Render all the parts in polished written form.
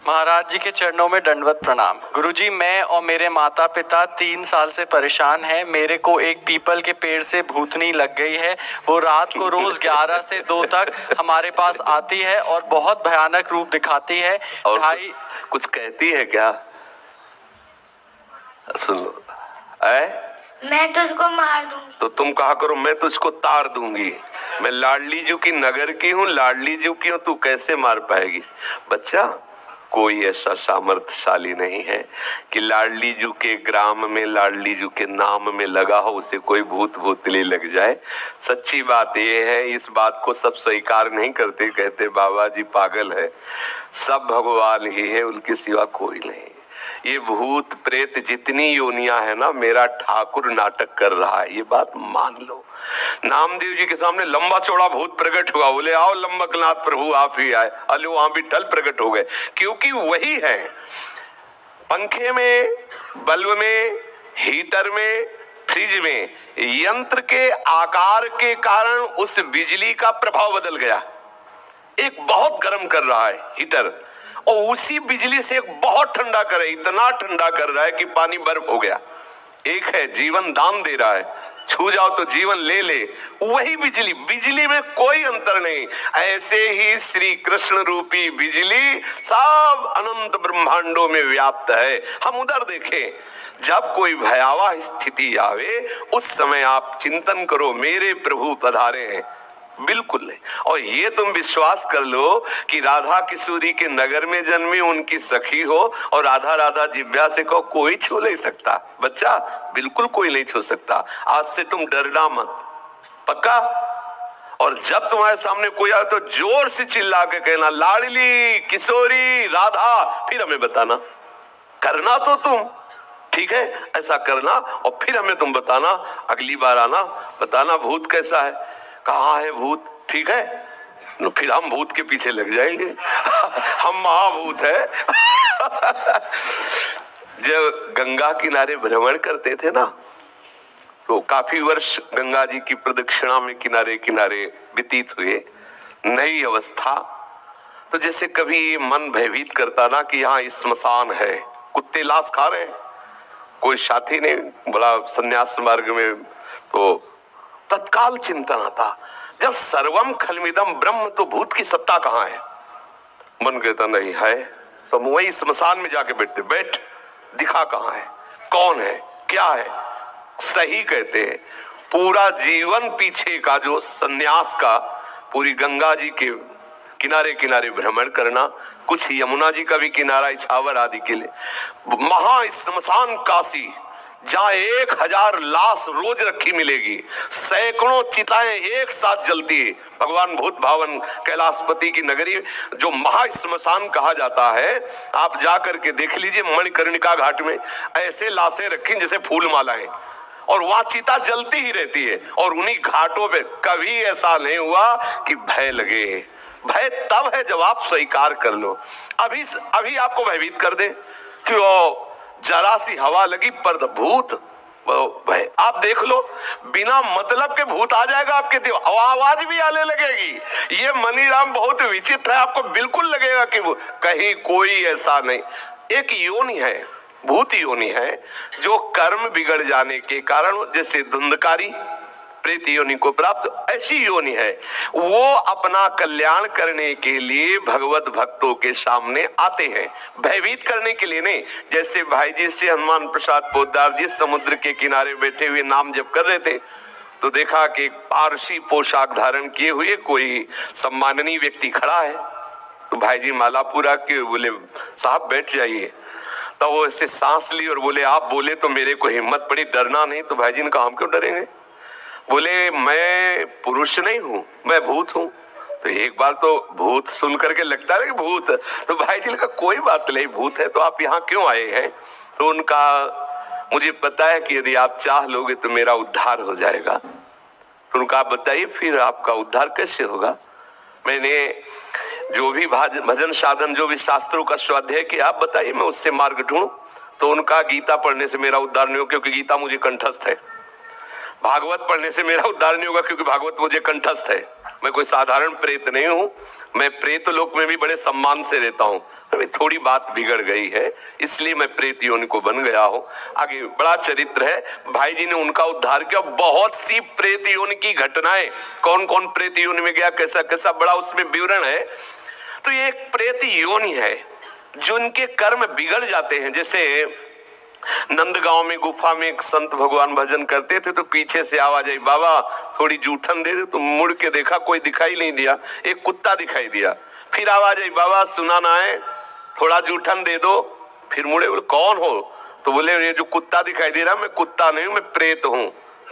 महाराज जी के चरणों में दंडवत प्रणाम। गुरुजी, मैं और मेरे माता पिता 3 साल से परेशान हैं। मेरे को एक पीपल के पेड़ से भूतनी लग गई है। वो रात को रोज 11 से 2 तक हमारे पास आती है और बहुत भयानक रूप दिखाती है। और भाई कुछ कहती है क्या? सुन लो, मैं तुझको मार दूंगी। तो तुम कहा करो मैं तुझको तार दूंगी। मैं लाडली जू की नगर की हूँ, लाडली जू की हूँ, तू कैसे मार पाएगी? बच्चा, कोई ऐसा सामर्थ्यशाली नहीं है कि लाडली जू के ग्राम में, लाडली जू के नाम में लगा हो उसे कोई भूत भूतली लग जाए। सच्ची बात यह है, इस बात को सब स्वीकार नहीं करते, कहते बाबा जी पागल है। सब भगवान ही है, उनके सिवा कोई नहीं। ये भूत प्रेत जितनी योनियां है ना, मेरा ठाकुर नाटक कर रहा है, ये बात मान लो। नामदेव जी के सामने लंबा चौड़ा भूत प्रकट हुआ, बोले आओ लंबकनाथ प्रभु आप ही आए। अले वहां भी टल प्रकट हो गए, क्योंकि वही है। पंखे में, बल्ब में, हीटर में, फ्रिज में यंत्र के आकार के कारण उस बिजली का प्रभाव बदल गया। एक बहुत गर्म कर रहा है हीटर, और उसी बिजली से एक बहुत ठंडा करे, इतना ठंडा कर रहा है कि पानी बर्फ हो गया। एक है जीवन दान दे रहा है, छू जाओ तो जीवन ले ले, वही बिजली, बिजली में कोई अंतर नहीं। ऐसे ही श्री कृष्ण रूपी बिजली सब अनंत ब्रह्मांडों में व्याप्त है। हम उधर देखें, जब कोई भयावह स्थिति आवे उस समय आप चिंतन करो मेरे प्रभु पधारे हैं, बिल्कुल नहीं। और ये तुम विश्वास कर लो कि राधा किशोरी के नगर में जन्मी, उनकी सखी हो और राधा राधा जिब्या से कहो, कोई छू नहीं सकता। बच्चा, बिल्कुल कोई नहीं छू सकता। आज से तुम डरना मत, पक्का? और जब तुम्हारे सामने कोई आए तो जोर से चिल्ला के कहना लाडली किशोरी राधा, फिर हमें बताना। करना तो तुम, ठीक है, ऐसा करना और फिर हमें तुम बताना। अगली बार आना, बताना भूत कैसा है, कहाँ है भूत, ठीक है? फिर हम भूत के पीछे लग जाएंगे। हम महाभूत है। जब गंगा किनारे भ्रमण करते थे ना, तो काफी वर्ष गंगा जी की प्रदक्षिणा में किनारे किनारे व्यतीत हुए। नई अवस्था, तो जैसे कभी मन भयभीत करता ना कि यहाँ स्मशान है, कुत्ते लाश खा रहे हैं। कोई साथी ने बोला संन्यास मार्ग में, तो तत्काल चिंतन आता, जब सर्वम खलमिदम ब्रह्म, तो भूत की सत्ता कहाँ है? मन कहता नहीं है, तो वही स्मशान में जाके बैठते, बैठ दिखा कहाँ है, कौन है, क्या है? सही कहते हैं। पूरा जीवन पीछे का जो सन्यास का, पूरी गंगा जी के किनारे किनारे भ्रमण करना, कुछ यमुना जी का भी किनारा इछावर आदि के लिए, महा स्मशान काशी, जहाँ 1000 लाश रोज रखी मिलेगी, सैकड़ों चिताएं एक साथ जलती है। भगवान भूत भावन कैलाशपति की नगरी जो महा स्मशान कहा जाता है, आप जाकर के देख लीजिए। मणिकर्णिका घाट में ऐसे लाशें रखी जैसे फूल मालाएं, और वहां चिता जलती ही रहती है। और उन्हीं घाटों पे कभी ऐसा नहीं हुआ कि भय लगे। भय तब है जब आप स्वीकार कर लो। अभी आपको भयभीत कर दे कि वो जरा सी हवा लगी पर भूत भय, आप देख लो, बिना मतलब के भूत आ जाएगा आपके दिल, आवाज भी आने लगेगी। ये मनीराम बहुत विचित्र है, आपको बिल्कुल लगेगा कि वो कहीं कोई ऐसा नहीं। एक योनि है, भूत योनि है, जो कर्म बिगड़ जाने के कारण जैसे धुंधकारी प्रेत योनि को प्राप्त, ऐसी योनि है। वो अपना कल्याण करने के लिए भगवत भक्तों के सामने आते हैं, भयभीत करने के लिए नहीं। जैसे भाई जी से हनुमान प्रसाद पोद्दार जी समुद्र के किनारे बैठे हुए नाम जप कर रहे थे, तो देखा कि एक पारसी पोशाक धारण किए हुए कोई सम्माननीय व्यक्ति खड़ा है। तो भाई जी माला पूरा के बोले साहब बैठ जाइए। तो वो ऐसे सांस ली और बोले आप बोले तो मेरे को हिम्मत पड़ी, डरना नहीं। तो भाई जी ने कहा हम क्यों डरेंगे? बोले मैं पुरुष नहीं हूँ, मैं भूत हूँ। तो एक बार तो भूत सुन करके लगता है कि भूत, तो भाई जी ने कहा कोई बात नहीं, भूत है तो आप यहाँ क्यों आए हैं? तो उनका मुझे पता है कि यदि आप चाह लोगे तो मेरा उद्धार हो जाएगा। तो उनका आप बताइए फिर आपका उद्धार कैसे होगा? मैंने जो भी भजन साधन, जो भी शास्त्रों का स्वाध्याय किया, आप बताइए मैं उससे मार्ग ढूंढूं। तो उनका गीता पढ़ने से मेरा उद्धार नहीं हो, क्योंकि गीता मुझे कंठस्थ है। भागवत पढ़ने से मेरा उद्धार नहीं होगा, क्योंकि भागवत मुझे कंठस्थ है। मैं कोई साधारण प्रेत नहीं हूं, मैं प्रेत लोक में भी बड़े सम्मान से रहता हूं। थोड़ी बात बिगड़ गई है, इसलिए मैं प्रेत योनि को बन गया हूं। आगे बड़ा चरित्र है, भाई जी ने उनका उद्धार किया। बहुत सी प्रेत योनि की घटनाएं, कौन कौन प्रेत योनि में गया, कैसा कैसा, बड़ा उसमें विवरण है। तो ये एक प्रेत योनि है जो उनके कर्म बिगड़ जाते हैं। जैसे नंदगांव में गुफा में एक संत भगवान भजन करते थे, तो पीछे से आवाज आई, बाबा थोड़ी जूठन दे दे। तो मुड़ के देखा, कोई दिखाई नहीं दिया, एक कुत्ता दिखाई दिया। फिर आवाज आई, बाबा सुना ना है, थोड़ा जूठन दे दो। फिर मुड़े, बोले कौन हो? तो बोले ये जो कुत्ता दिखाई दे रहा, मैं कुत्ता नहीं हूं, मैं प्रेत हूं।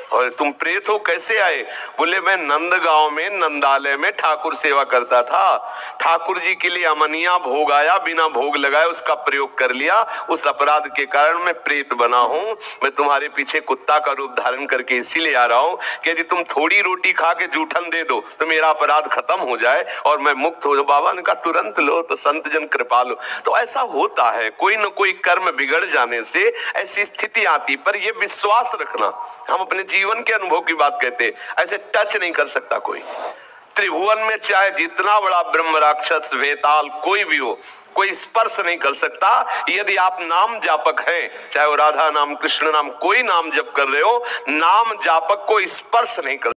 और तुम प्रेत हो, कैसे आए? बोले मैं नंदगांव में नंदालय में ठाकुर सेवा करता था, ठाकुर जी के लिए अमनिया भोग आया, बिना भोग लगाए उसका प्रयोग कर लिया, उस अपराध के कारण मैं प्रेत बना हूं। मैं तुम्हारे पीछे कुत्ता का रूप धारण करके इसीलिए आ रहा हूं कि यदि तुम थोड़ी रोटी खा के जूठन दे दो तो मेरा अपराध खत्म हो जाए और मैं मुक्त हो जाऊं। बाबा ने कहा तुरंत लो, तो संत जन कृपा लो। तो ऐसा होता है, कोई न कोई कर्म बिगड़ जाने से ऐसी स्थिति आती। पर यह विश्वास रखना, हम अपने जीवन के अनुभव की बात कहते, ऐसे टच नहीं कर सकता कोई। त्रिभुवन में चाहे जितना बड़ा ब्रह्म राक्षस वेताल कोई भी हो, कोई स्पर्श नहीं कर सकता। यदि आप नाम जापक हैं, चाहे वो राधा नाम, कृष्ण नाम, कोई नाम जप कर रहे हो, नाम जापक को स्पर्श नहीं कर